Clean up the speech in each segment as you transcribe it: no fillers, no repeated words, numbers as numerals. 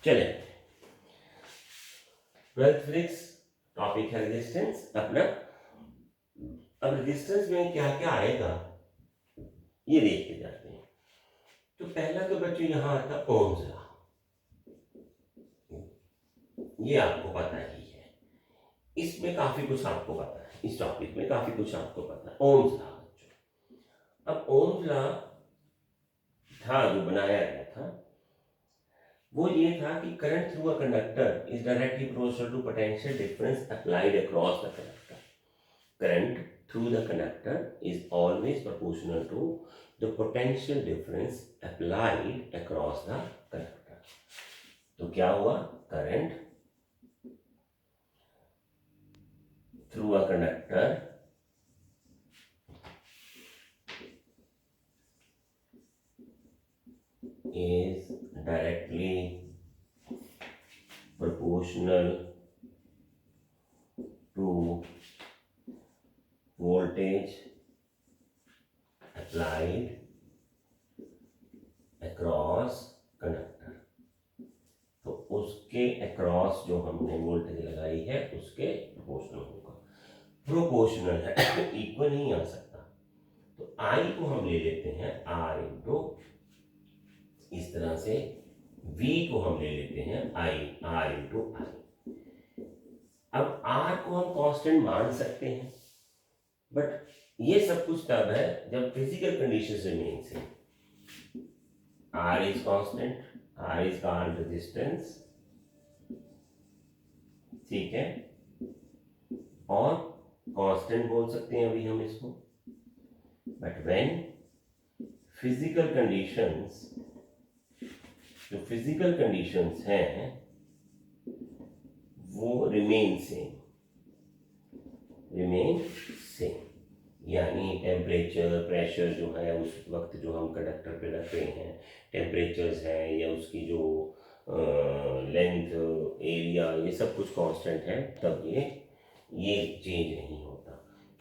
चले, twelfth physics topic है resistance अपना। अब रेजिस्टेंस में क्या क्या आएगा ये देख के जाते हैं। तो पहला तो बच्चों यहाँ आता ओम्स लॉ, ये आपको पता ही है। इसमें काफी कुछ आपको पता है, इस टॉपिक में काफी कुछ आपको पता है। ओम्स लॉ बच्चों, अब ओम्स लॉ था जो बनाया गया था वो ये था कि current through a conductor is directly proportional to potential difference applied across the conductor. Current through the conductor is always proportional to the potential difference applied across the conductor. तो क्या हुआ, current through a conductor is directly proportional to voltage applied across conductor। तो उसके across जो हमने voltage लगाई है उसके प्रोपोर्शनल होगा। प्रोपोर्शनल है, इक्वल नहीं आ सकता। तो आई को हम ले लेते हैं आर इंटू, इस तरह से V को हम ले लेते हैं आई आर इंटू आई। अब R को हम कांस्टेंट मान सकते हैं, बट ये सब कुछ तब है जब physical conditions remain same. R is constant, R is called resistance, ठीक है, और कांस्टेंट बोल सकते हैं अभी हम इसको। बट व्हेन फिजिकल कंडीशंस, जो फिजिकल कंडीशंस हैं वो रिमेन सेम, यानी टेम्परेचर प्रेशर जो है उस वक्त जो हम कंडक्टर पे रख रहे हैं, टेम्परेचर्स हैं या उसकी जो लेंथ एरिया ये सब कुछ कांस्टेंट है, तब ये चेंज नहीं होता।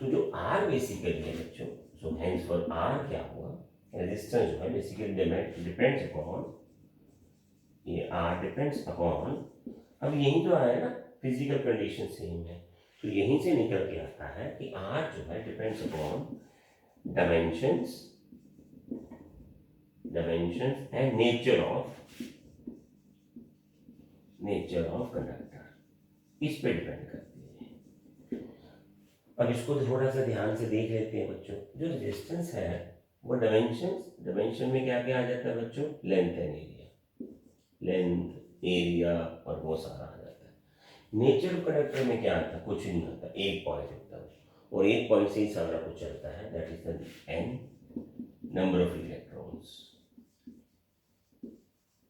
तो जो आर बेसिकली है बच्चों, सो हेंस फॉर आर क्या हुआ, रेजिस्टेंस जो है बेसिकली डिपेंड्स अपॉन, ये आर डिपेंड्स अपॉन, अब यही तो आया ना, फिजिकल कंडीशन सेम है, तो यहीं से निकल के आता है कि आर जो है depends upon dimensions and nature of conductor, इस पे डिपेंड करती है। अब इसको थोड़ा सा ध्यान से देख लेते हैं बच्चों। जो रेजिस्टेंस है वो डायमेंशन में क्या क्या आ जाता है बच्चों, length and area, length area और वो सारा आ जाता है। नेचर ऑफ कंडक्टर में क्या आता है, कुछ नहीं आता, एक पॉइंट होता है और एक पॉइंट से ही सारा कुछ चलता है, that is the n number of electrons,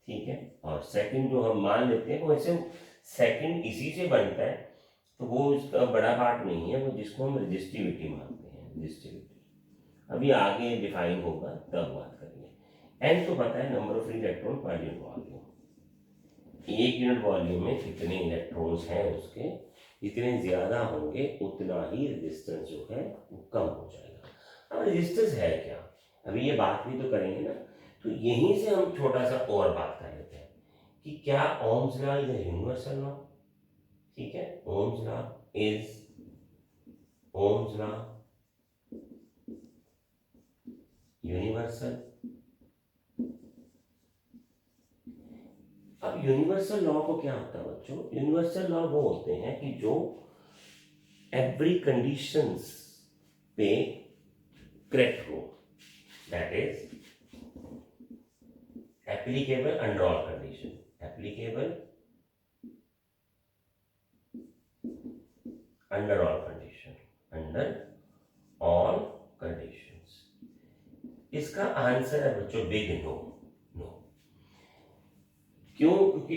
ठीक है। और सेकंड जो हम मान लेते हैं वो ऐसे सेकंड इसी से बनता है, तो वो उसका बड़ा पार्ट नहीं है, वो जिसको हम रेजिस्टिविटी मानते हैं, रेजिस्टिविटी अभी आगे डिफाइन होगा तब बात करेंगे। एन तो पता है, number of electron per unit volume, एक यूनिट वॉल्यूम में कितने इलेक्ट्रॉन्स हैं उसके, जितने ज्यादा होंगे उतना ही रेजिस्टेंस जो है वो कम हो जाएगा। अब रेजिस्टेंस है क्या, अभी ये बात भी तो करेंगे ना, तो यहीं से हम छोटा सा और बात कर लेते हैं कि क्या Ohm's law is universal law, ठीक है। Ohm's law universal. अब यूनिवर्सल लॉ को क्या होता है बच्चों, यूनिवर्सल लॉ वो होते हैं कि जो एवरी कंडीशंस पे करेक्ट हो, that is applicable under all condition, applicable under all condition, under all conditions। इसका आंसर है बच्चों बिग नो। नो क्यों, क्योंकि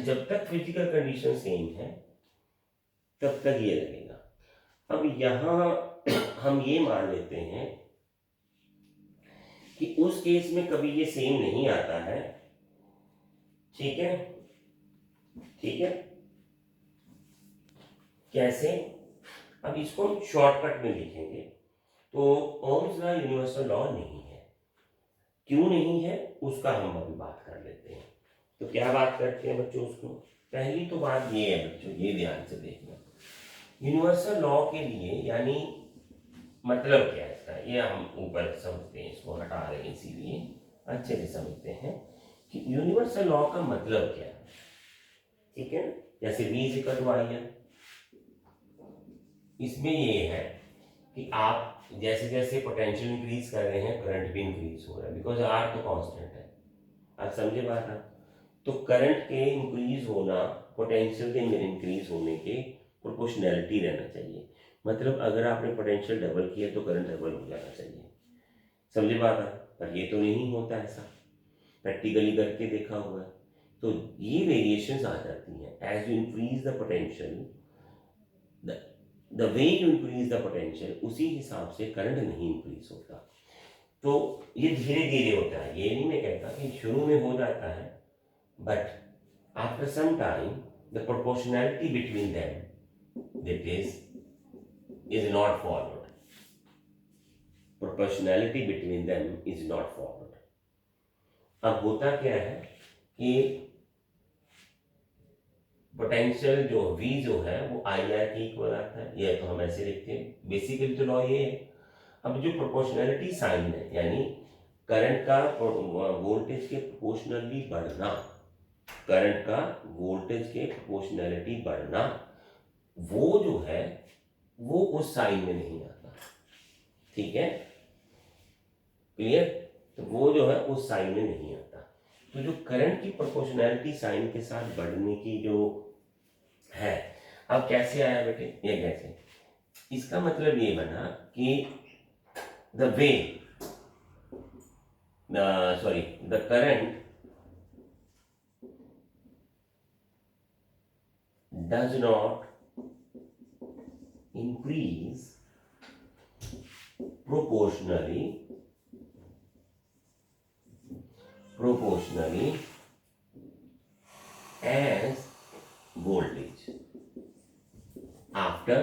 जब तक फिजिकल कंडीशन सेम है तब तक ये लगेगा। अब यहां हम ये मान लेते हैं कि उस केस में कभी ये सेम नहीं आता है, ठीक है, ठीक है। कैसे, अब इसको हम शॉर्टकट में लिखेंगे। तो ओम्स लॉ यूनिवर्सल लॉ नहीं है, क्यों नहीं है उसका हम अभी बात कर लेते हैं। तो क्या बात करते हैं बच्चों उसको? पहली तो बात ये है बच्चों, ये ध्यान से देखना, यूनिवर्सल लॉ के लिए यानी मतलब क्या है इसका, ये हम ऊपर समझते हैं, इसको हटा रहे हैं इसीलिए अच्छे से समझते हैं कि यूनिवर्सल लॉ का मतलब क्या है। ठीक है, जैसे V इज इक्वल टू आई है, इसमें ये है कि आप जैसे जैसे पोटेंशियल इंक्रीज कर रहे हैं करंट भी इंक्रीज हो रहा है, बिकॉज आर तो कांस्टेंट है। आप समझे बात आप? तो करंट के इंक्रीज होना पोटेंशियल के इंक्रीज होने के प्रोपोर्शनैलिटी रहना चाहिए। मतलब अगर आपने पोटेंशियल डबल किया तो करंट डबल हो जाना चाहिए। समझे बात आप? पर ये तो नहीं होता ऐसा, प्रैक्टिकली करके देखा हुआ है। तो ये वेरिएशंस आ जाती हैं as you increase the potential, the way you increase the potential उसी हिसाब से करंट नहीं इंक्रीज होता। तो ये धीरे धीरे होता है, ये नहीं मैं कहता कि शुरू में हो जाता है, but after some time the proportionality between them that is not followed. Proportionality between them is not followed. अब होता क्या है कि पोटेंशियल जो V जो है वो IR के इक्वल आता है, ये तो हम ऐसे लिखते हैं, बेसिकली तो लॉ ये है। अब जो प्रोपोर्शनैलिटी साइन है यानी करंट का वोल्टेज के प्रोपोर्शनली बढ़ना, करंट का वोल्टेज के प्रोपोर्शनैलिटी बढ़ना, वो जो है वो उस साइन में नहीं आता। ठीक है, क्लियर? तो वो जो है उस साइन में नहीं आता। तो जो करंट की प्रोपोर्शनैलिटी साइन के साथ बढ़ने की जो है, अब कैसे आया बेटे, ये कैसे? इसका मतलब ये बना कि the way the current does not increase proportionally as voltage after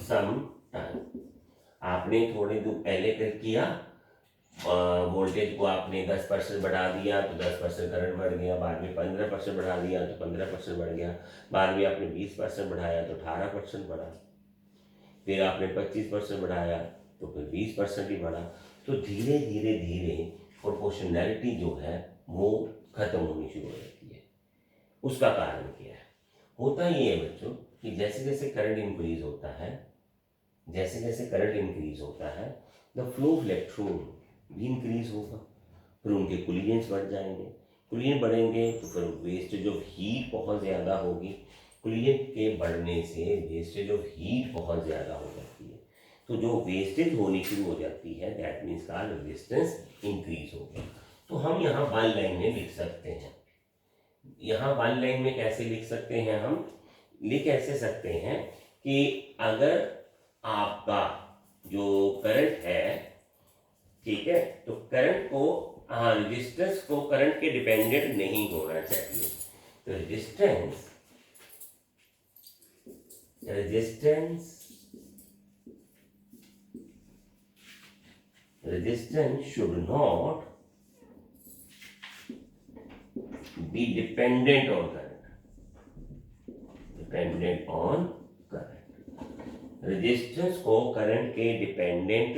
some time। आपने थोड़े दूर पहले कर किया, वोल्टेज को आपने 10% बढ़ा दिया तो 10% करंट बढ़ गया, बाद में 15% बढ़ा दिया तो 15% बढ़ गया, बाद में आपने 20% बढ़ाया तो 18% बढ़ा, फिर आपने 25% बढ़ाया तो फिर 20% ही बढ़ा। तो धीरे धीरे धीरे प्रोपोर्शनैलिटी जो है वो खत्म होनी शुरू हो जाती है। उसका कारण क्या है? होता ये है बच्चों कि जैसे जैसे करंट इंक्रीज होता है, जैसे जैसे करंट इंक्रीज होता है, द फ्लो ऑफ इलेक्ट्रॉन भी इंक्रीज होगा, फिर उनके कुलियंस बढ़ जाएंगे, कुलियन बढ़ेंगे तो फिर वेस्टेज ऑफ हीट बहुत ज़्यादा होगी, कुलियन के बढ़ने से वेस्टेज ऑफ हीट बहुत ज़्यादा हो जाती है। तो जो वेस्टेज होनी शुरू हो जाती है दैट मीन्स का रेजिस्टेंस इंक्रीज होगा। तो हम यहाँ वन लाइन में लिख सकते हैं, यहाँ वन लाइन में कैसे लिख सकते हैं? हम लिख ऐसे सकते हैं कि अगर आपका जो करंट है, ठीक है, तो करंट को रेजिस्टेंस को करंट के डिपेंडेंट नहीं होना चाहिए। तो resistance should not be dependent on current, resistance को करंट के डिपेंडेंट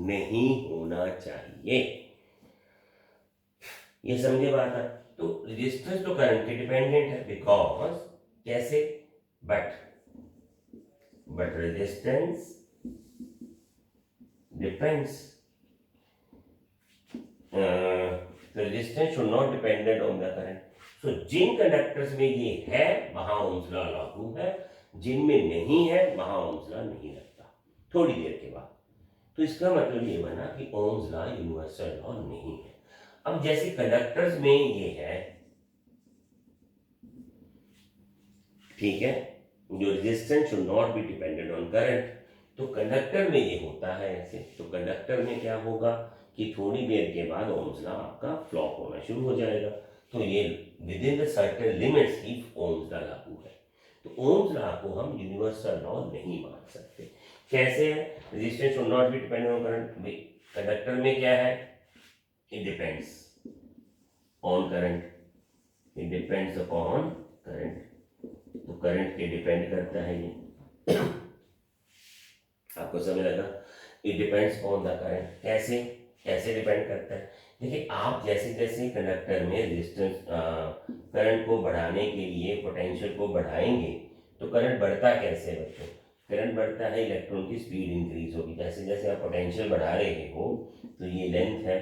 नहीं होना चाहिए। ये समझे बात है? तो रेजिस्टेंस तो करंट के डिपेंडेंट है, बिकॉज कैसे? But resistance depends, resistance should not dependent on the current. So जिन कंडक्टर्स में ये है वहां ओम्स लॉ लागू है, जिनमें नहीं है वहां ओम्स लॉ नहीं लगता थोड़ी देर के बाद। तो इसका मतलब ये बना कि ओम्स लॉ यूनिवर्सल लॉ नहीं है। अब जैसे कंडक्टर्स में ये है, ठीक है, जो resistance should not be dependent on current, तो कंडक्टर में ये होता है ऐसे। तो कंडक्टर में क्या होगा कि थोड़ी देर के बाद ओम्स लॉ आपका फ्लॉप होना शुरू हो जाएगा। तो ये with in the certain limits he Ohm's law लागू है। तो ओम्स लॉ को हम यूनिवर्सल लॉ नहीं मान सकते। कैसे है? Resistance should not be dependent on current, conductor में क्या है? It depends, on current, it depends upon current, तो करंट पे डिपेंड करता है ये। आपको समझ लगा? It depends on the current. कैसे कैसे डिपेंड करता है? देखिए, आप जैसे जैसे कंडक्टर में रेजिस्टेंस करंट को बढ़ाने के लिए पोटेंशियल को बढ़ाएंगे, तो करंट बढ़ता कैसे है बच्चों? करंट बढ़ता है, इलेक्ट्रॉन की स्पीड इंक्रीज होगी। जैसे जैसे आप पोटेंशियल बढ़ा रहे हो, तो ये लेंथ है,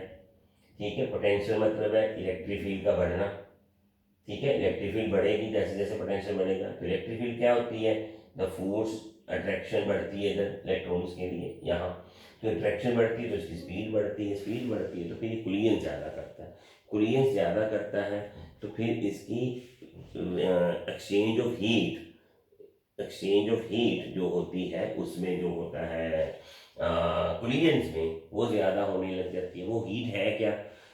ठीक है। पोटेंशियल मतलब है इलेक्ट्रिक फील्ड का बढ़ना, ठीक है। इलेक्ट्रिक फील्ड बढ़ेगी जैसे जैसे पोटेंशियल बढ़ेगा। तो इलेक्ट्रिक फील्ड क्या होती है? द फोर्स, अट्रैक्शन बढ़ती है इधर इलेक्ट्रॉन्स के लिए यहाँ, तो अट्रैक्शन बढ़ती है तो इसकी स्पीड बढ़ती है, स्पीड बढ़ती है तो फिर ये कुलियन ज़्यादा करता है, कुलियन ज़्यादा करता है तो फिर इसकी एक्सचेंज ऑफ हीट जो होती है उसमें जो होता है कुलियंस में, वो ज़्यादा होने लग जाती है। वो हीट है क्या?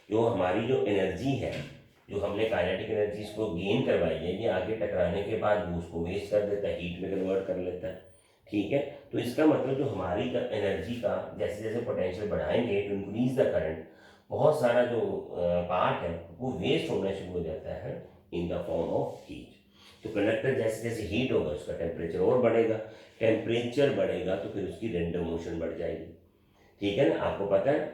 जो हमारी जो एनर्जी है, जो हमने काइनेटिक एनर्जी को गेन करवाई है, ये आगे टकराने के बाद वो उसको वेस्ट कर देता है, हीट में कन्वर्ट कर लेता है, ठीक है। तो इसका मतलब जो हमारी का एनर्जी का जैसे जैसे पोटेंशियल बढ़ाएंगे टू इंक्रीज द करंट, बहुत सारा जो पार्ट है वो वेस्ट होना शुरू हो जाता है इन द फॉर्म ऑफ हीट। तो कंडक्टर जैसे जैसे हीट होगा उसका टेम्परेचर और बढ़ेगा, टेम्परेचर बढ़ेगा तो फिर उसकी रेंडम मोशन बढ़ जाएगी, ठीक है ना। आपको पता है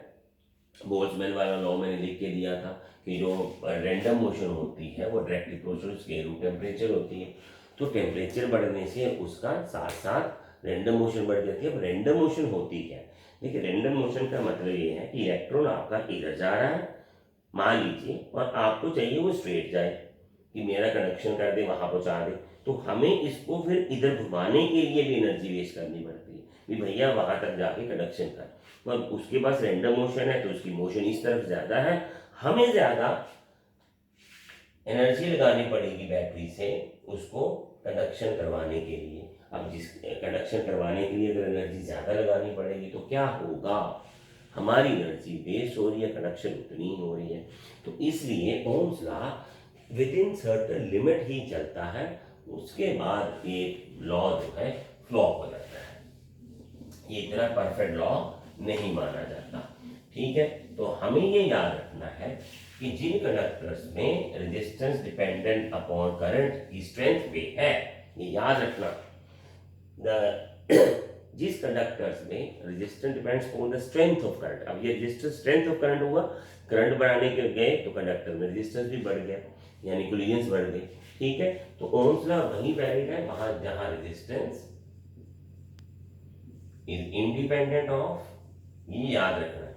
बोल्ट्जमैन वाला लॉ मैंने लिख के दिया था कि जो रैंडम मोशन होती है वो directly proportional square root temperature होती है। तो टेम्परेचर बढ़ने से उसका साथ साथ रैंडम मोशन बढ़ जाती है। अब रैंडम मोशन होती क्या है? देखिए, रैंडम मोशन का मतलब ये है कि इलेक्ट्रॉन आपका इधर जा रहा है मान लीजिए, और आपको चाहिए वो स्ट्रेट जाए, कि मेरा कनेक्शन कर दे वहां पहुंचा दे, तो हमें इसको फिर इधर घुमाने के लिए भी एनर्जी वेस्ट करनी पड़ती है कि भैया वहां तक जाके कनेक्शन कर। तो अब उसके पास रैंडम मोशन है तो उसकी मोशन इस तरफ ज़्यादा है, हमें ज़्यादा एनर्जी लगानी पड़ेगी बैटरी से उसको कंडक्शन करवाने के लिए। अब जिस कंडक्शन करवाने के लिए अगर एनर्जी ज़्यादा लगानी पड़ेगी तो क्या होगा? हमारी एनर्जी वेस्ट हो रही है, कंडक्शन उतनी ही हो रही है। तो इसलिए Ohm's law within certain limit ही चलता है, उसके बाद ये लॉ जो है फ्लॉप हो जाता है। ये इतना परफेक्ट लॉ नहीं माना जाता, ठीक है। तो हमें ये याद रखना है कि जिन कंडक्टर्स में रेजिस्टेंस डिपेंडेंट अपॉन करंट की स्ट्रेंथ पे है, ये याद रखना, जिस कंडक्टर्स में resistance depends upon the strength of current. अब ये रेजिस्टेंस स्ट्रेंथ ऑफ करंट हुआ, करंट बढ़ाने के गए तो कंडक्टर में रेजिस्टेंस भी बढ़ गया, यानी कुलियंस बढ़ गई, ठीक है। तो ओम्स लॉ वहीं वैलिड है वहां जहां रेजिस्टेंस इज इंडिपेंडेंट ऑफ, ये याद रखना,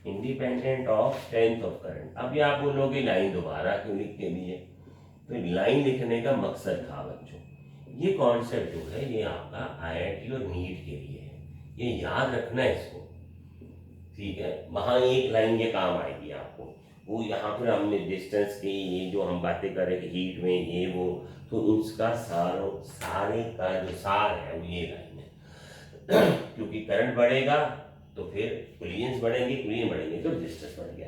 independent of strength of current. अभी आप बोलोगे लाइन दोबारा क्यों लिख के दिए? तो लाइन लिखने का मकसद था बच्चों, ये कॉन्सेप्ट जो है ये आपका आईआईटी और नीट के लिए है, ये याद रखना है इसको, ठीक है। वहां एक लाइन ये काम आएगी आपको, वो यहाँ पर हमने डिस्टेंस की ये जो हम बातें कर रहे हैं हीट में ये वो, तो उसका सारे का जो सार है वो ये लाइन है। क्योंकि करंट बढ़ेगा तो फिर कुलियंस बढ़ेंगे, कुलियन बढ़ेंगे तो रेजिस्टेंस बढ़ गया,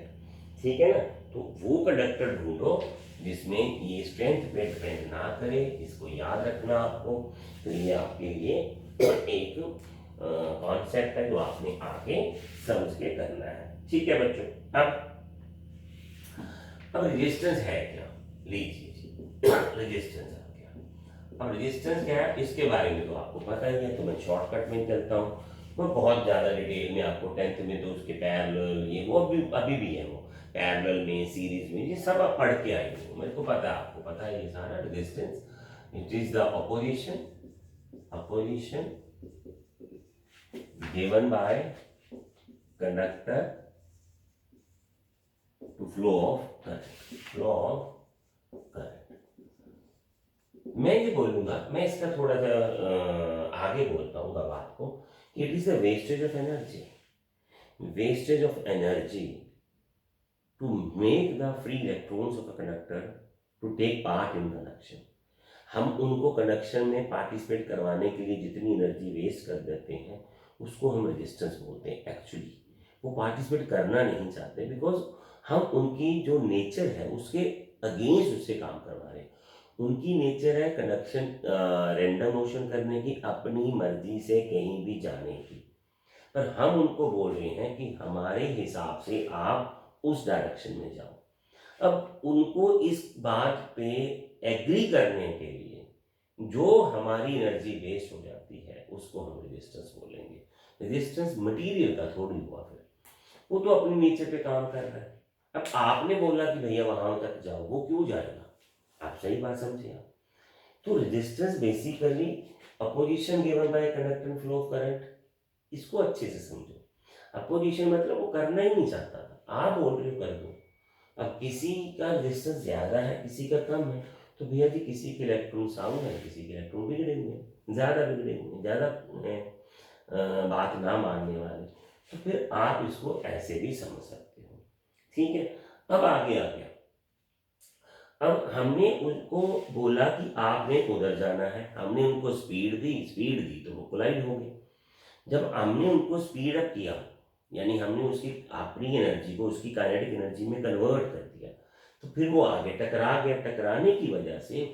ठीक है ना। तो वो कंडक्टर ढूंढो जिसमें ये स्ट्रेंथ पे डिपेंड ना करे, इसको याद रखना आपको। तो ये आपके लिए एक कॉन्सेप्ट है जो आपने आगे समझ के करना है, ठीक है बच्चों। अब रेजिस्टेंस है क्या? लीजिए रेजिस्टेंस है क्या? अब रेजिस्टेंस क्या है इसके बारे में तो आपको पता ही है, तो मैं शॉर्टकट में चलता हूँ। मैं बहुत ज़्यादा डिटेल में आपको 10th में तो उसके पैरेलल ये वो अभी भी है, वो पैरेलल में सीरीज में ये सब आप पढ़ के आए हो, मेरे को पता है, आपको पता है ये सारा। Resistance it is the opposition given by conductor to flow of current। मैं ये बोलूंगा, मैं इसका थोड़ा सा आगे बोलता हूँ बात को, it is the wastage of energy to make the free electrons of a conductor to take part in conduction। हम उनको कंडक्शन में पार्टिसिपेट करवाने के लिए जितनी एनर्जी वेस्ट कर देते हैं उसको हम रेजिस्टेंस बोलते हैं। एक्चुअली वो पार्टिसिपेट करना नहीं चाहते, बिकॉज हम उनकी जो नेचर है उसके अगेंस्ट उससे काम करवा रहे हैं। उनकी नेचर है कंडक्शन रैंडम मोशन करने की, अपनी मर्जी से कहीं भी जाने की, पर हम उनको बोल रहे हैं कि हमारे हिसाब से आप उस डायरेक्शन में जाओ। अब उनको इस बात पे एग्री करने के लिए जो हमारी एनर्जी वेस्ट हो जाती है उसको हम रेजिस्टेंस बोलेंगे। रेजिस्टेंस मटेरियल का थोड़ी हुआ, फिर वो तो अपने नेचर पे काम कर रहा है। अब आपने बोला कि भैया वहां तक जाओ, वो क्यों जाएगा? आप सही बात समझे आप। तो resistance basically opposition given by conductance flow of current, इसको अच्छे से समझो। अपोजिशन मतलब वो करना ही नहीं चाहता था, आप बोल रहे हो कर दो। अब किसी का रेजिस्टेंस ज्यादा है, किसी का कम है, तो भैया जी किसी के इलेक्ट्रॉन साउंड है, किसी के इलेक्ट्रॉन बिगड़े हुए हैं, ज्यादा बिगड़े हुए हैं, ज्यादा बात ना मानने वाले। तो फिर आप इसको ऐसे भी समझ सकते हो। ठीक है, अब आगे आ गया। अब हमने उनको बोला कि आपने उधर जाना है, हमने उनको स्पीड दी तो वो कोलाइड हो गए। जब हमने उनको स्पीड अप किया, यानी हमने उसकी अपनी एनर्जी को उसकी काइनेटिक एनर्जी में कन्वर्ट कर दिया, तो फिर वो आगे टकरा गया। टकराने की वजह से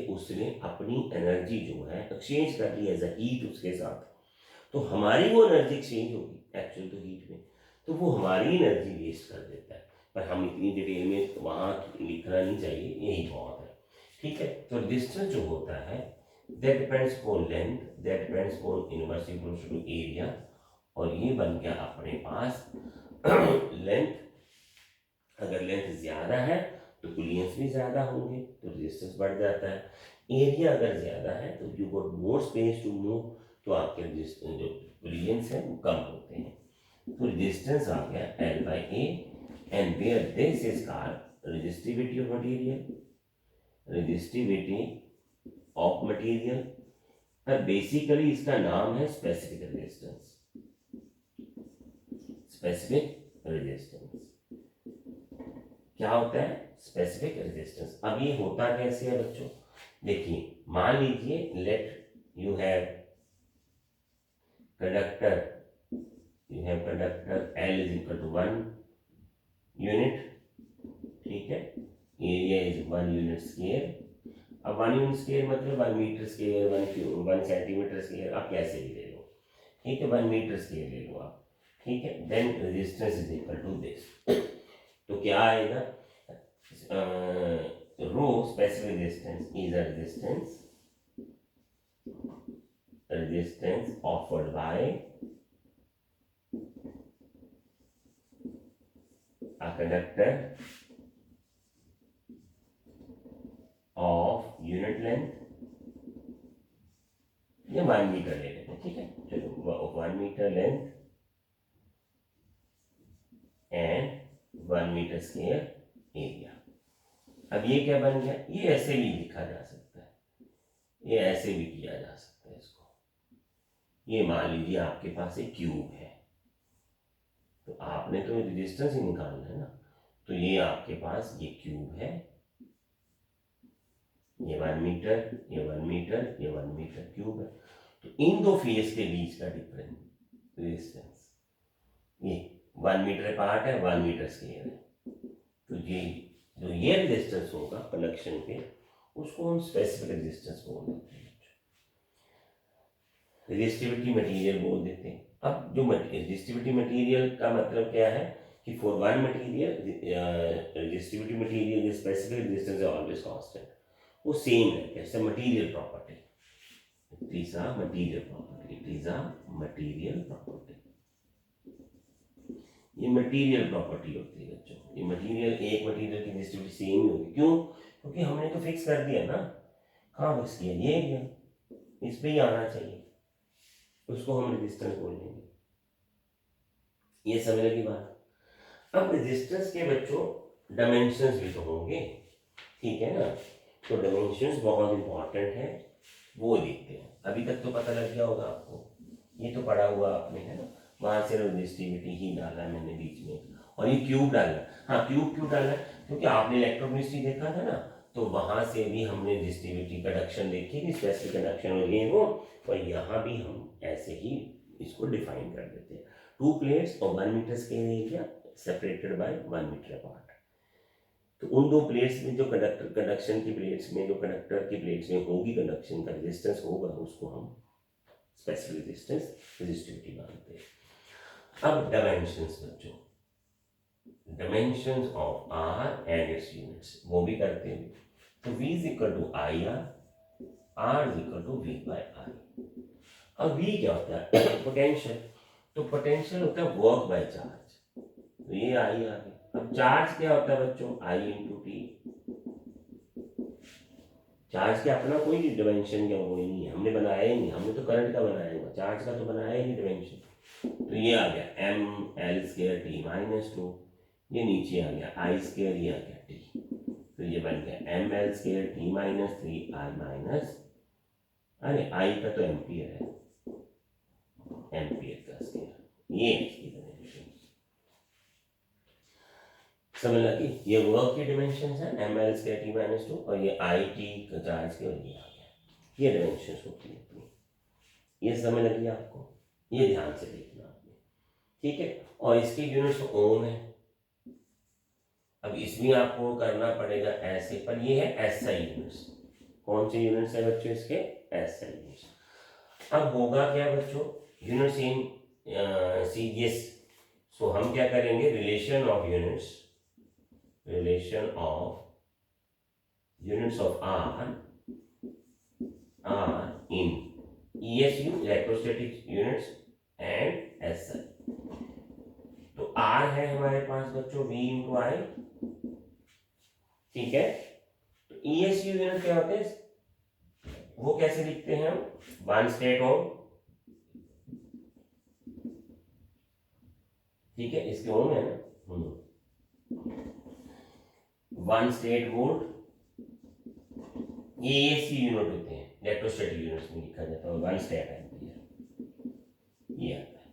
उसने अपनी एनर्जी जो है एक्सचेंज कर ली एज अ हीट उसके साथ। तो हमारी वो एनर्जी एक्सचेंज होगी एक्चुअल तो हीट में, तो वो हमारी एनर्जी वेस्ट कर देता है। पर हम इतनी डिटेल में वहाँ लिखना नहीं चाहिए, यही बहुत है। ठीक है, तो डिस्टेंस जो होता है that depends upon length, that depends upon inverse equals to area. और ये बन गया अपने पास लेंथ। अगर लेंथ ज्यादा है तो कुलियंस भी ज्यादा होंगे, तो रेजिस्टेंस बढ़ जाता है। एरिया अगर ज्यादा है तो you got more space to move, तो आपके जो कुलियंस है वो कम होते हैं। तो रेजिस्टेंस आ गया L by A, and where this is called resistivity of material. Resistivity of material, पर बेसिकली इसका नाम है स्पेसिफिक रेजिस्टेंस। स्पेसिफिक रेजिस्टेंस क्या होता है? Specific resistance. अब ये होता कैसे है बच्चों? देखिए, मान लीजिए let you have conductor L is equal to 1 unit, ठीक है, एरिया इज 1 यूनिट स्क्वायर। अब 1 यूनिट स्क्वायर मतलब 1 मीटर स्क्वायर, 1 सेंटीमीटर स्क्वायर, आप कैसे भी ले लो, ठीक है, 1 मीटर स्क्वायर ले लो आप, ठीक है। Then resistance is equal to this, तो क्या आएगा? Rho specific resistance is a resistance offered by a conductor of unit length, या 1 मीटर ले लेते हैं, ठीक है, चलो 1 metre length and 1 metre square area. अब ये क्या बन गया? ये ऐसे भी लिखा जा सकता है, ये ऐसे भी किया जा सकता है इसको। ये मान लीजिए आपके पास एक क्यूब है, तो आपने तो रेजिस्टेंस ही निकालना है ना, तो ये आपके पास ये क्यूब है, ये 1 मीटर, ये 1 मीटर, ये 1 मीटर क्यूब है। तो इन दो फेस के बीच का डिफरेंस रेजिस्टेंस, ये 1 मीटर पार्ट है, 1 मीटर स्क्वायर है, तो ये जो ये रेजिस्टेंस होगा कनेक्शन पे, उसको हम स्पेसिफिक रेजिस्टेंस बोल देते हैं, रेजिस्टिविटी मटेरियल बोल देते हैं। अब जो रेजिस्टिविटी मटेरियल का मतलब क्या है कि for one material resistivity material specific resistance is always constant, वो सेम है, जैसे material property, it is a material property, it is a material property. ये मटेरियल प्रॉपर्टी होती है बच्चों, ये मटेरियल, एक मटेरियल की रेजिस्टिविटी सेम ही होगी। क्यों? क्योंकि हमने तो फिक्स कर दिया ना, कहाँ फिक्स किया? ये एरिया, इस पे ही आना चाहिए, उसको हम रेजिस्टेंस बोल देंगे। ये समझने की बात। अब रेजिस्टेंस के बच्चों डायमेंशंस भी तो होंगे, ठीक है ना, तो डायमेंशंस बहुत इंपॉर्टेंट है, वो देखते हैं। अभी तक तो पता लग गया होगा आपको, ये तो पढ़ा हुआ आपने, है ना, वहां से रेजिस्टिविटी ही डाला है मैंने बीच में, और ये क्यूब डाला। हाँ, क्यूब क्यों डाला? क्योंकि आपने इलेक्ट्रोकेमिस्ट्री देखा था ना, तो वहां से भी हमने रेजिस्टिविटी कंडक्शन देखी थी, स्पेसिफिक कंडक्शन और ये वो, और यहाँ भी हम ऐसे ही इसको डिफाइन कर देते हैं। 2 प्लेट्स और 1 metre square area separated by 1 metre apart. तो उन दो प्लेट्स में जो कंडक्शन की प्लेट्स में, जो कंडक्टर की प्लेट्स में होगी कंडक्शन का रेजिस्टेंस होगा, उसको हम स्पेसिफिक रेजिस्टेंस रेजिस्टिविटी मानते हैं। अब डायमेंशंस बच्चों, dimensions of R and its units, वो भी करते हैं। तो V is equal to IR, R is equal to V by I। अब V क्या होता है? पोटेंशियल। तो पोटेंशियल होता है वर्क बाय चार्ज, तो ये I आ गया। अब चार्ज क्या होता है बच्चों? I into T. चार्ज का अपना कोई डिमेंशन या वो नहीं है, हमने बनाया ही नहीं, हमने तो करंट का बनाया हुआ, चार्ज का तो बनाया ही नहीं डिमेंशन। तो ये आ गया M L square T minus two, ये नीचे आ गया आई स्क्वायर, ये आ गया टी। तो ये बन गया M L square T minus three I minus, अरे आई का तो एम्पियर है, एम्पियर का स्क्वायर, ये इसकी डिमेंशन। समझ लगी? ये वर्क की डिमेंशन है M L square T minus two, और ये आई टी का चार्ज के, और ये आ गया, ये डिमेंशन होती है अपनी। ये समझ लगी आपको? ये ध्यान से देखना आपने, ठीक है। और इसके यूनिट्स ओम है। अब इसमें आपको करना पड़ेगा ऐसे, पर ये है एसआई यूनिट्स। कौन से यूनिट्स है बच्चों इसके? SI units. अब होगा क्या बच्चों? Units in series. सो हम क्या करेंगे? Relation of units, relation of units of R in ESU, electrostatic units, and SI। तो R है हमारे पास बच्चों V इंटू I, ठीक है। तो ESU यूनिट क्या होते हैं? वो कैसे लिखते हैं हम? वन स्टेट ओम, ठीक है, इसके ओम है ना, वन स्टेट वोल्ट, ये एसी यूनिट होते हैं, इलेक्ट्रोस्टैटिक यूनिट्स में लिखा जाता है, वन स्टेट एम्पीयर ये आता है।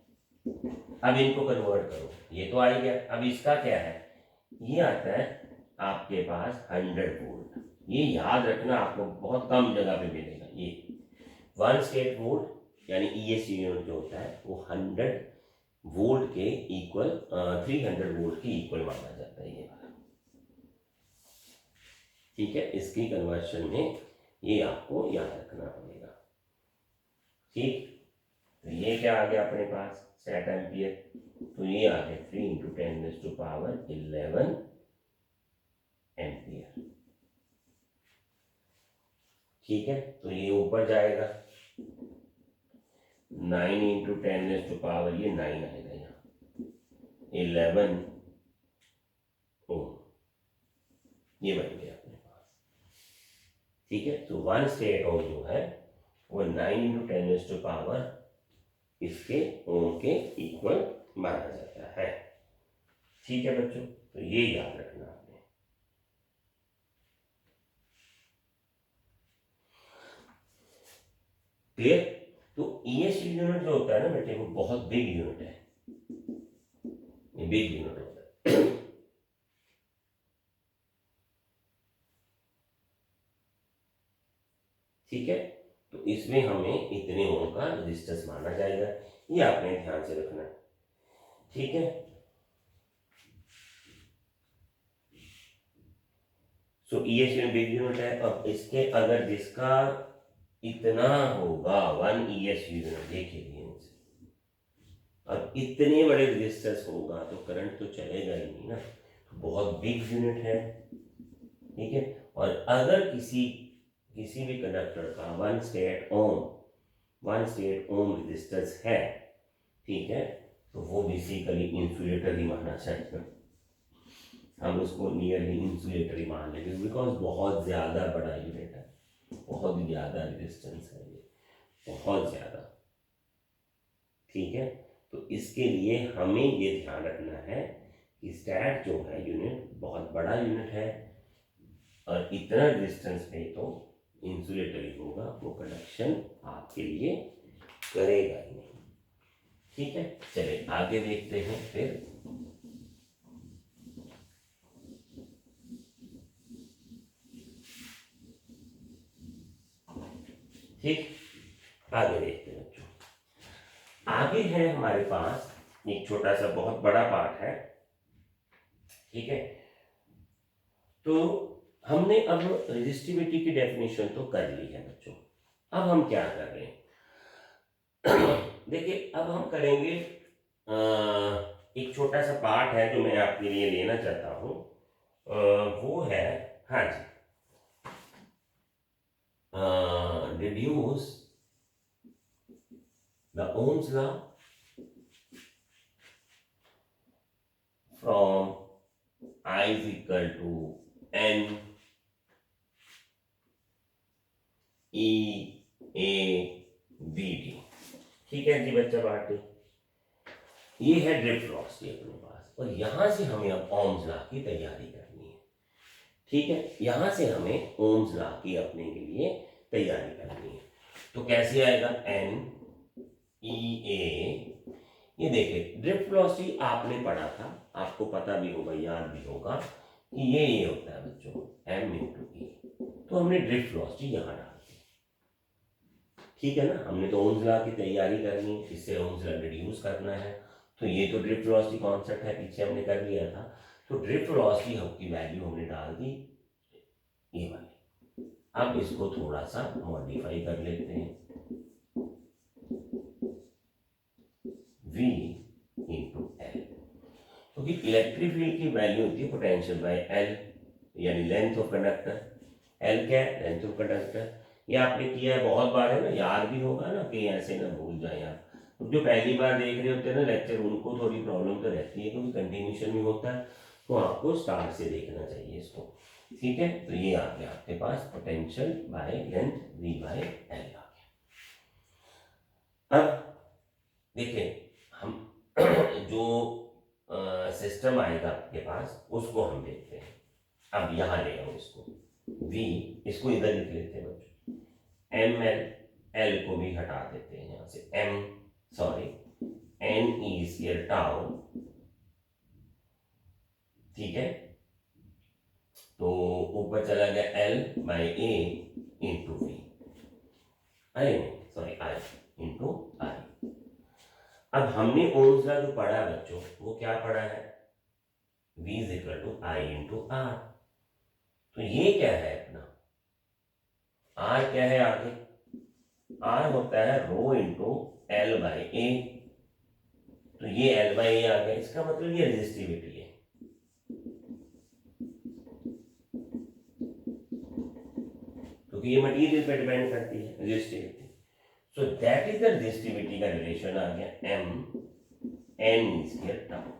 अब इनको कन्वर्ट करो, ये तो आ गया। अब इसका क्या है? ये आता है आपके पास 100 वोल्ट। ये याद रखना, आपको बहुत कम जगह पे मिलेगा। ये वन स्टेट वोल्ट यानी ईएससी यूनिट जो होता है वो 100 वोल्ट के इक्वल, 300 वोल्ट के इक्वल माना जाता है ये वाला, ठीक है। इसकी कन्वर्शन में ये आपको याद रखना पड़ेगा, ठीक। तो ये क्या आ गया अपने पास? Set ampere. तो ये आ गया 3 इंटू 10⁻11 एम्पियर, ठीक है। तो ये ऊपर जाएगा 9 इंटू 10⁻, ये 9 आएगा यहाँ, 11 ओम, ये बन गया अपने पास, ठीक है। तो वन स्टेट ओम जो है वो 9 इंटू 10⁻, इसके ओम के इक्वल माना जाता है, ठीक है बच्चों। तो ये याद रखना आपने। क्लियर? तो ईएससी यूनिट जो होता है ना बेटे, वो बहुत बिग यूनिट है, ये बिग यूनिट होता है, ठीक है। तो इसमें हमें इतने ओम का रेजिस्टेंस माना जाएगा, ये आपने ध्यान से रखना, ठीक है। सो ईएससी में बिग यूनिट है। अब इसके अगर जिसका इतना होगा 1 ईएससी यूनिट, देखिए अब इतने बड़े रेजिस्टेंस होगा तो करंट तो चलेगा ही नहीं ना, तो बहुत बिग यूनिट है, ठीक है। और अगर किसी भी कंडक्टर का 1 स्टेट ओम रेजिस्टेंस है, ठीक है, तो वो बेसिकली इंसुलेटर ही माना जाएगा, हम उसको नियरली इंसुलेटर ही मान लेंगे, बिकॉज बहुत ज़्यादा बड़ा यूनिट है, बहुत ज़्यादा रेजिस्टेंस है ये, बहुत ज़्यादा, ठीक है। तो इसके लिए हमें ये ध्यान रखना है कि स्टैट जो है यूनिट बहुत बड़ा यूनिट है, और इतना रेजिस्टेंस पे तो इंसुलेटर ही होगा, वो कंडक्शन आपके लिए करेगा ही नहीं, ठीक है। चलिए आगे देखते हैं फिर। ठीक, आगे देखते हैं बच्चों। आगे है हमारे पास एक छोटा सा बहुत बड़ा पार्ट है, ठीक है। तो हमने अब रेजिस्टिविटी की डेफिनेशन तो कर ली है बच्चों। अब हम क्या कर रहे हैं? देखिए अब हम करेंगे एक छोटा सा पार्ट है जो मैं आपके लिए लेना चाहता हूँ, वो है, हाँ जी, reduce the Ohm's law from I is equal to N E A B T। ठीक है जी बच्चा पार्टी, ये है ड्रिफ्ट वेलोसिटी अपने पास, और यहां से हमें अब ओम्स लॉ की तैयारी करनी है। ठीक है, यहां से हमें ओम्स लॉ की अपने के लिए तैयारी करनी है। तो कैसे आएगा, एन ई ए, ये देखिए ड्रिफ्ट वेलोसिटी आपने पढ़ा था, आपको पता भी होगा, याद भी होगा कि ये होता है बच्चों m इंटू ए। तो हमने ड्रिफ्ट वेलोसिटी यहां डाल दी। ठीक है ना, हमने तो ओम्स लॉ की तैयारी करनी है, इससे ओम्स लॉ रिड्यूस करना है। तो ये तो ड्रिफ्ट वेलोसिटी कॉन्सेप्ट है, पीछे हमने कर लिया था। तो ड्रिफ्ट वेलोसिटी की वैल्यू हमने डाल दी ये वाली। अब इसको थोड़ा सा मॉडिफाई कर लेते हैं, v इंटू एल, क्योंकि इलेक्ट्रिक फील्ड की वैल्यू होती है पोटेंशियल बाय एल, यानी लेंथ ऑफ कंडक्टर। एल क्या है, लेंथ ऑफ कंडक्टर। ये आपने किया है बहुत बार, है ना, याद भी होगा ना, कि ऐसे ना भूल जाए आप। तो जो पहली बार देख रहे होते हैं ना लेक्चर, उनको थोड़ी प्रॉब्लम तो रहती है, क्योंकि कंटिन्यूशन में होता है, तो आपको स्टार्ट से देखना चाहिए इसको। ठीक है, तो ये आ गया आपके पास potential by length v by L आ गया। अब देखिए हम जो सिस्टम आएगा आपके पास उसको हम देखते हैं। अब यहाँ ले आओ इसको, v, इसको इधर लिख लेते हैं बच्चों, एम एल, एल को भी हटा देते हैं यहाँ से, am sorry n e square tau. ठीक है, तो ऊपर चला गया L by A into V, अरे सॉरी आई इंटू आई। अब हमने ओम्स लॉ जो पढ़ा है बच्चों, वो क्या पढ़ा है, v is equal to I into R. तो ये क्या है अपना, r क्या है आगे, r होता है रो इंटू एल बाई ए। तो ये एल बाई ए आ गया, इसका मतलब ये रेजिस्टिविटी है। क्योंकि ये मटेरियल पे डिपेंड करती है resistivity. So that is the resistivity का रिलेशन आ गया m n स्क्वायर टाउ।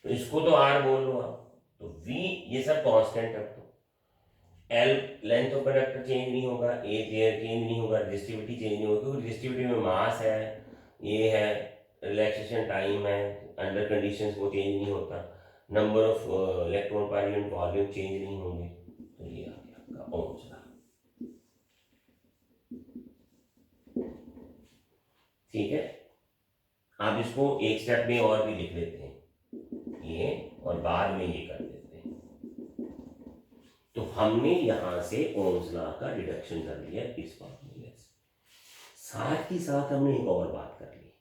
तो इसको तो r बोल लो आप, तो v ये सब कांस्टेंट है। तो L length of conductor change नहीं होगा, A चेंज नहीं होगा, रेजिस्टिविटी चेंज नहीं होगी, क्योंकि रेजिस्टिविटी में मास है, ये है, रिलैक्सेशन टाइम है, अंडर कंडीशंस वो चेंज नहीं होता, number of electron per unit volume change नहीं होंगे। तो ये आ गया आपका ओम्स लॉ। ठीक है, आप इसको एक स्टेप में और भी लिख लेते हैं ये, और बाद में ये कर देते हैं। तो हमने यहां से ओम्स लॉ का डिडक्शन कर लिया इस फॉर्मूले से। साथ ही साथ हमने एक और बात कर ली,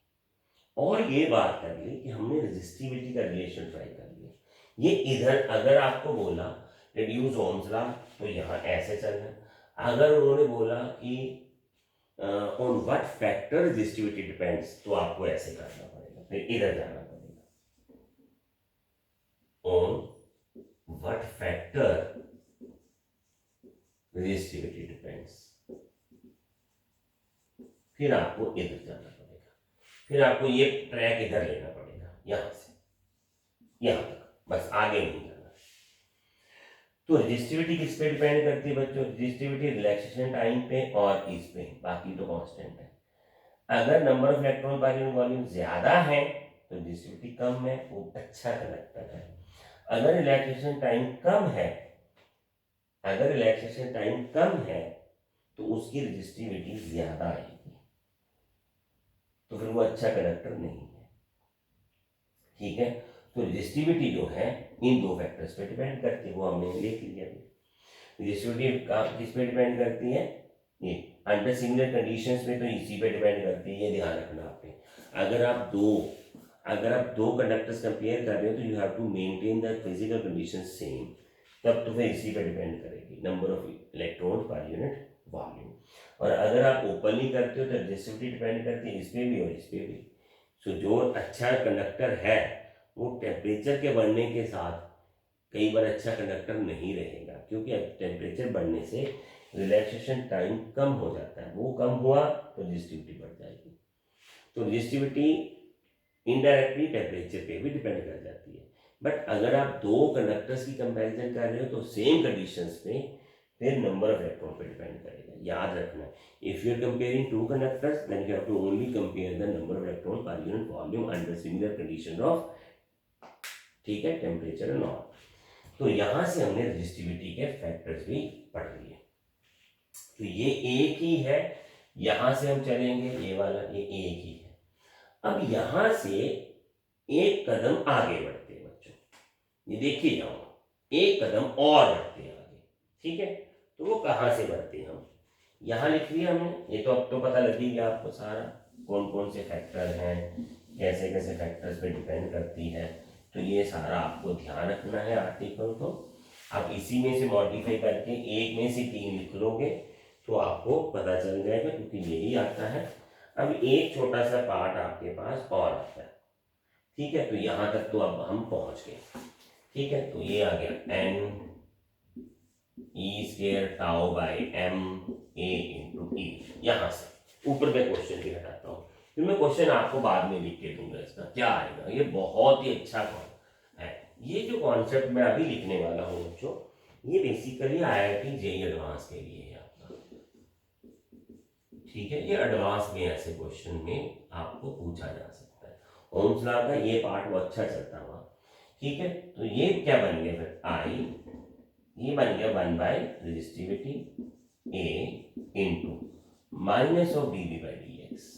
और ये बात कर ली कि हमने रेजिस्टिविटी का रिलेशन ट्राई कर लिया। ये इधर अगर आपको बोला रिड्यूस ओम्स लॉ, तो यहाँ ऐसे चलना। अगर उन्होंने बोला कि on what factor resistivity depends, तो आपको ऐसे करना पड़ेगा, फिर इधर जाना पड़ेगा, on what factor resistivity depends, फिर आपको इधर जाना पड़ेगा, फिर आपको ये ट्रैक इधर लेना पड़ेगा, यहां से यहां तक, बस आगे नहीं जाना। तो रेजिस्टिविटी किस पे डिपेंड करती है बच्चों, रेजिस्टिविटी रिलैक्सेशन टाइम पे और इस पे, बाकी तो कांस्टेंट है। अगर number of electron per unit volume ज्यादा है तो रेजिस्टिविटी कम है, वो अच्छा कंडक्टर है। अगर रिलैक्सेशन टाइम कम है, अगर रिलैक्सेशन टाइम कम है तो उसकी रेजिस्टिविटी ज्यादा आएगी, तो फिर वो अच्छा कंडक्टर नहीं है। ठीक है, तो रेजिस्टिविटी जो है इन दो फैक्टर्स पे डिपेंड करती है, वो हमने देख लिया। रेजिस्टिविटी किस पे डिपेंड करती है, ये अंडर सिमिलर कंडीशंस में तो इसी पे डिपेंड करती है, ये ध्यान रखना आपने। अगर आप दो कंडक्टर्स कंपेयर कर रहे हो तो you have to maintain the physical condition same, तब तो फिर इसी पे डिपेंड करेगी, number of electron per unit volume. और अगर आप ओपनली करते हो तो रेजिस्टिविटी डिपेंड करती है इस पे भी और इस पे भी। सो जो अच्छा कंडक्टर है वो टेम्परेचर के बढ़ने के साथ कई बार अच्छा कंडक्टर नहीं रहेगा, क्योंकि अब टेम्परेचर बढ़ने से रिलैक्सेशन टाइम कम हो जाता है, वो कम हुआ तो रेजिस्टिविटी बढ़ जाएगी। तो रेजिस्टिविटी इनडायरेक्टली टेम्परेचर पे भी डिपेंड कर जाती है। बट अगर आप दो कंडक्टर्स की कंपैरिजन कर रहे हो तो सेम कंडीशंस में फिर नंबर ऑफ इलेक्ट्रॉन पे डिपेंड करेगा, याद रखना। If you are comparing two conductors then you have to only compare the number of electron per unit volume under similar condition of, ठीक है, टेम्परेचर एंड ऑल। तो यहां से हमने रेजिस्टिविटी के फैक्टर्स भी पढ़ लिए। तो ये एक ही है, यहां से हम चलेंगे, ये वाला ये एक ही है। अब यहां से एक कदम आगे बढ़ते हैं बच्चों, ये देखिए जाओ, एक कदम और बढ़ते हैं आगे, ठीक है। तो वो कहां से बढ़ते हैं, हम यहां लिख लिया हमने, ये तो अब तो पता लग ही गया आपको सारा, कौन कौन से फैक्टर हैं, कैसे कैसे फैक्टर्स पे डिपेंड करती है। तो ये सारा आपको ध्यान रखना है आर्टिकल को। आप इसी में से मॉडिफाई करके एक में से 3 लिख लोगे तो आपको पता चल जाएगा, क्योंकि यही आता है। अब एक छोटा सा पार्ट आपके पास और आता है, ठीक है। तो यहां तक तो अब हम पहुंच गए, ठीक है। तो ये आ गया n e square tau by m a into e. यहां से ऊपर मैं क्वेश्चन भी हटाता हूँ, फिर मैं क्वेश्चन आपको बाद में लिख के दूंगा, इसका क्या आएगा। ये बहुत ही अच्छा है, ये जो कॉन्सेप्ट मैं अभी लिखने वाला हूँ बच्चों, ये बेसिकली IIT JEE एडवांस के लिए है आपका, ठीक है। ये एडवांस में ऐसे क्वेश्चन में आपको पूछा जा सकता है। ओम्स लॉ का ये पार्ट वो अच्छा चलता हुआ, ठीक है। तो ये क्या बन गया फिर, आई, ये बन गया 1 by resistivity A into minus of D by D x.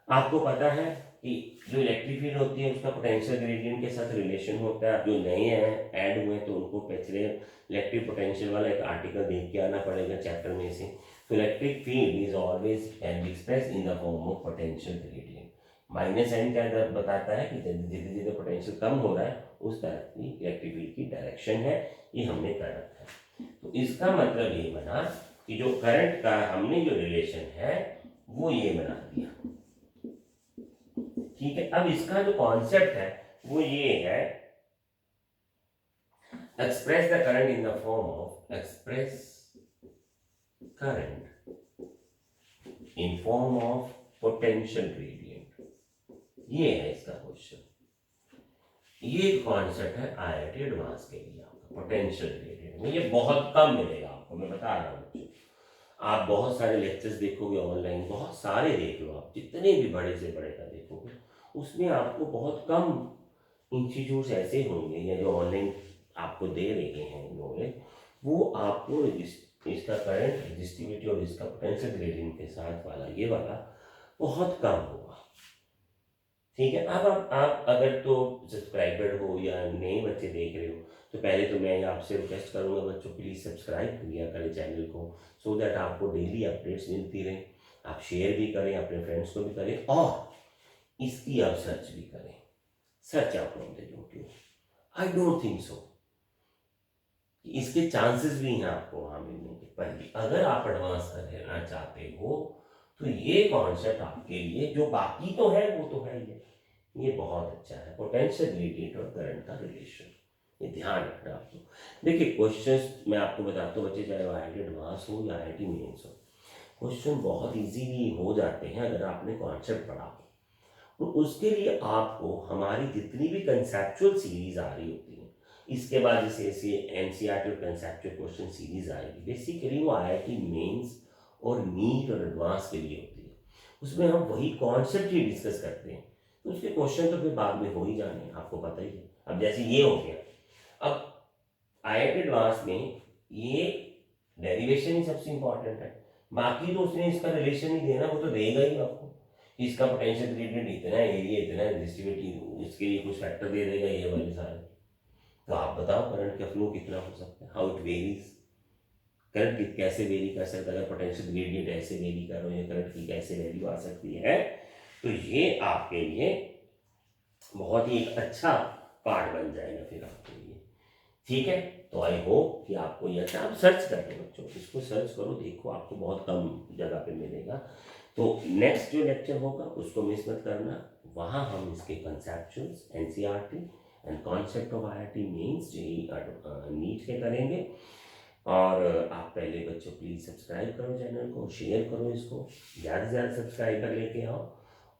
आपको पता है कि जो इलेक्ट्रिक फील्ड होती है उसका पोटेंशियल ग्रेडियंट के साथ रिलेशन होता है। जो नए हैं ऐड हुए तो उनको पिछले इलेक्ट्रिक पोटेंशियल वाला एक आर्टिकल देख के आना पड़ेगा चैप्टर में से। तो electric field is always can be express in the form of potential gradient. Minus sign क्या बताता है कि जितने जितने पोटेंशियल कम हो रहा है उस तरफ की इलेक्ट्रिक फील्ड की डायरेक्शन है, ये हमने कर रखा है। तो इसका मतलब ये बना कि जो करंट का हमने जो रिलेशन है वो ये बना दिया, ठीक है। अब इसका जो कॉन्सेप्ट है वो ये है, express the current in the form of, express current in form of potential gradient. ये है इसका क्वेश्चन। ये कॉन्सेप्ट है IIT एडवांस के लिए आपका पोटेंशियल ग्रेडियंट में। ये बहुत कम मिलेगा आपको, मैं बता रहा हूँ बच्चों। आप बहुत सारे लेक्चर्स देखोगे ऑनलाइन, बहुत सारे देख लो आप, जितने भी बड़े से बड़े का देखोगे, उसमें आपको बहुत कम इंस्टीट्यूट्स ऐसे होंगे या जो ऑनलाइन आपको दे रहे हैं नॉलेज, वो आपको इसका करंट रेजिस्टिविटी और इसका पोटेंशियल ग्रेडियंट के साथ वाला ये वाला बहुत कम होगा, ठीक है। अब आप अगर तो सब्सक्राइबर हो या नए बच्चे देख रहे हो, तो पहले तो मैं आपसे रिक्वेस्ट करूंगा बच्चों, प्लीज़ सब्सक्राइब किया करें चैनल को, सो दैट आपको डेली अपडेट्स मिलती रहे। आप शेयर भी करें, अपने फ्रेंड्स को भी करें, और इसकी आप सर्च भी करें, search out on the YouTube. I don't think so इसके चांसेस भी हैं आपको वहां मिलने के। पहले अगर आप एडवांस करना चाहते हो तो ये कॉन्सेप्ट आपके लिए, जो बाकी तो है वो तो है ही, ये बहुत अच्छा है, पोटेंशियल ग्रेडियंट और करंट का रिलेशन, ये ध्यान रखना आपको। देखिए क्वेश्चंस मैं आपको बताता हूँ बच्चे, चाहे वो IIT एडवांस हो या IIT मेंस हो, क्वेश्चन बहुत इजीली हो जाते हैं अगर आपने कॉन्सेप्ट पढ़ा हो। तो उसके लिए आपको हमारी जितनी भी कंसेप्चुअल सीरीज आ रही होती है, इसके बाद जैसे NCERT और कंसेप्चुअल क्वेश्चन सीरीज आएगी, बेसिकली वो IIT मेंस और नीट और एडवांस के लिए होती है। उसमें हम वही कॉन्सेप्ट ही डिस्कस करते हैं, तो उसके क्वेश्चन तो फिर बाद में हो ही जाने, आपको पता ही है। अब जैसे ये हो गया, अब IIT एडवांस में ये डेरिवेशन ही सबसे इंपॉर्टेंट है, बाकी तो उसने इसका रिलेशन ही देना, वो तो देगा ही आपको, इसका पोटेंशियल ग्रेडियंट इतना है, एरिया इतना है, रेजिस्टिविटी इसके लिए कुछ फैक्टर दे देगा ये वाले सारे। तो आप बताओ करंट का फ्लो कितना हो सकता है, हाउ इट वेरीज, करंट कैसे वेरी कर सकता है, अगर पोटेंशियल ग्रेडियंट ऐसे वेरी कर रहे हो, करंट की कैसे वैल्यू आ सकती है। तो ये आपके लिए बहुत ही एक अच्छा पार्ट बन जाएगा फिर आपके लिए, ठीक है। तो आई होप कि आपको ये अच्छा, आप सर्च कर लो बच्चों, इसको सर्च करो, देखो आपको बहुत कम जगह पे मिलेगा। तो नेक्स्ट जो लेक्चर होगा उसको मिस मत करना, वहाँ हम इसके conceptuals NCERT and concept of IIT mains JEE NEET के करेंगे। और आप पहले बच्चों प्लीज़ सब्सक्राइब करो चैनल को, शेयर करो इसको, ज़्यादा से ज़्यादा सब्सक्राइबर लेके आओ,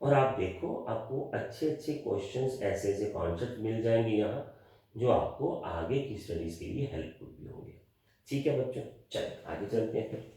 और आप देखो आपको अच्छे अच्छे क्वेश्चंस ऐसे ऐसे कॉन्सेप्ट मिल जाएंगे यहाँ जो आपको आगे की स्टडीज़ के लिए हेल्पफुल भी होंगे। ठीक है बच्चों, चलो आगे चलते हैं फिर।